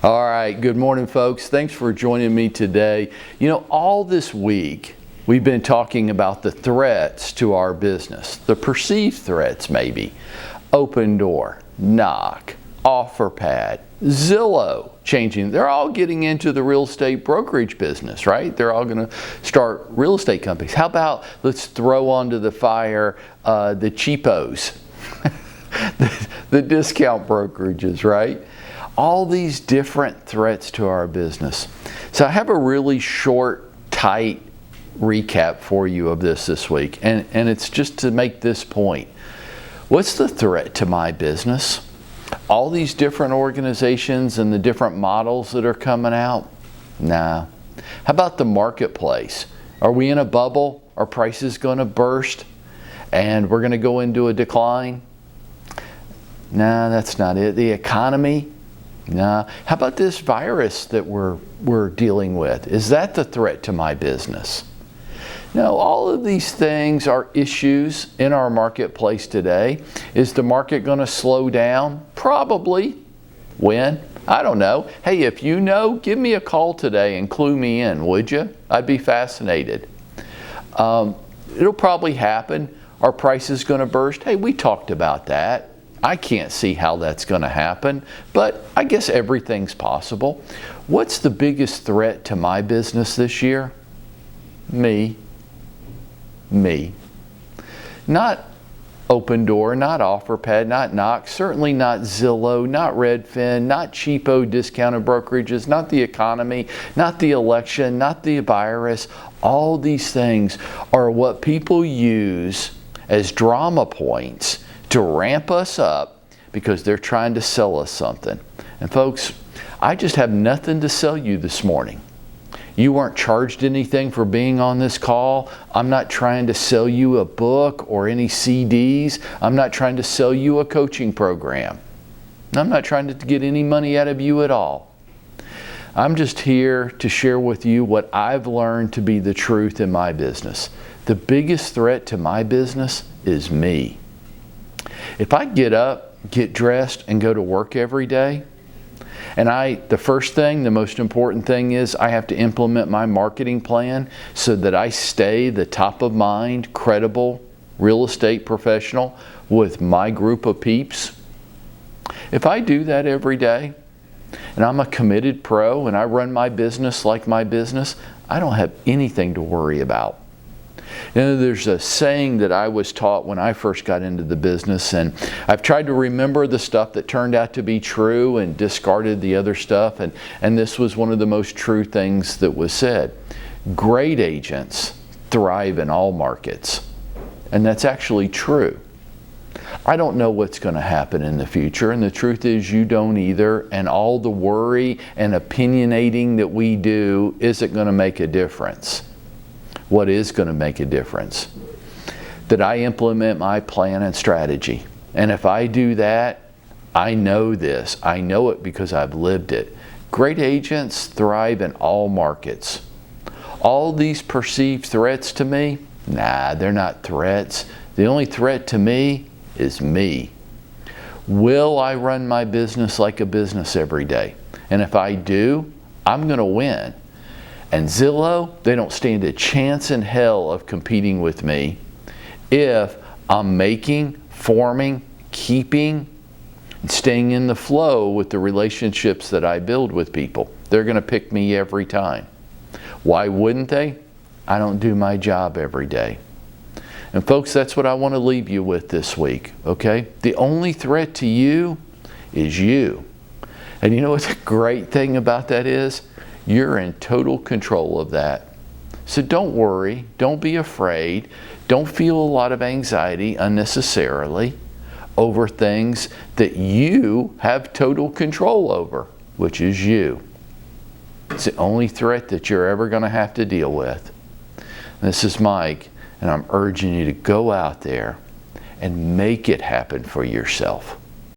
All right, good morning, folks. Thanks for joining me today. You know, all this week, we've been talking about the threats to our business, the perceived threats maybe. Open Door, Knock, OfferPad, Zillow changing. They're all getting into the real estate brokerage business, right? They're all going to start real estate companies. How about let's throw onto the fire the cheapos, the discount brokerages, right? All these different threats to our business. So I have a really short, tight recap for you of this week, and it's just to make this point. What's the threat to my business? All these different organizations and the different models that are coming out? Nah. How about the marketplace? Are we in a bubble? Are prices going to burst and we're going to go into a decline? Nah, that's not it. The economy? Nah. How about this virus that we're dealing with? Is that the threat to my business? No, all of these things are issues in our marketplace today. Is the market going to slow down? Probably. When? I don't know. Hey, if you know, give me a call today and clue me in, would you? I'd be fascinated. It'll probably happen. Are prices going to burst? Hey, we talked about that. I can't see how that's going to happen, but I guess everything's possible. What's the biggest threat to my business this year? Me. Not Open Door, not OfferPad, not Knock, certainly not Zillow, not Redfin, not cheapo discounted brokerages, not the economy, not the election, not the virus. All these things are what people use as drama points to ramp us up because they're trying to sell us something. And folks, I just have nothing to sell you this morning. You weren't charged anything for being on this call. I'm not trying to sell you a book or any CDs. I'm not trying to sell you a coaching program. I'm not trying to get any money out of you at all. I'm just here to share with you what I've learned to be the truth in my business. The biggest threat to my business is me. If I get up, get dressed, and go to work every day, and the first thing, the most important thing is I have to implement my marketing plan so that I stay the top of mind, credible real estate professional with my group of peeps. If I do that every day, and I'm a committed pro and I run my business like my business, I don't have anything to worry about. You know, there's a saying that I was taught when I first got into the business, and I've tried to remember the stuff that turned out to be true and discarded the other stuff, and this was one of the most true things that was said. Great agents thrive in all markets, and that's actually true. I don't know what's going to happen in the future, and the truth is you don't either, and all the worry and opinionating that we do isn't going to make a difference. What is going to make a difference? That I implement my plan and strategy. And if I do that, I know this. I know it because I've lived it. Great agents thrive in all markets. All these perceived threats to me, nah, they're not threats. The only threat to me is me. Will I run my business like a business every day? And if I do, I'm going to win. And Zillow, they don't stand a chance in hell of competing with me if I'm making, forming, keeping, and staying in the flow with the relationships that I build with people. They're going to pick me every time. Why wouldn't they? I don't do my job every day. And folks, that's what I want to leave you with this week, okay? The only threat to you is you. And you know what the great thing about that is? You're in total control of that. So don't worry, don't be afraid, don't feel a lot of anxiety unnecessarily over things that you have total control over, which is you. It's the only threat that you're ever going to have to deal with. This is Mike, and I'm urging you to go out there and make it happen for yourself.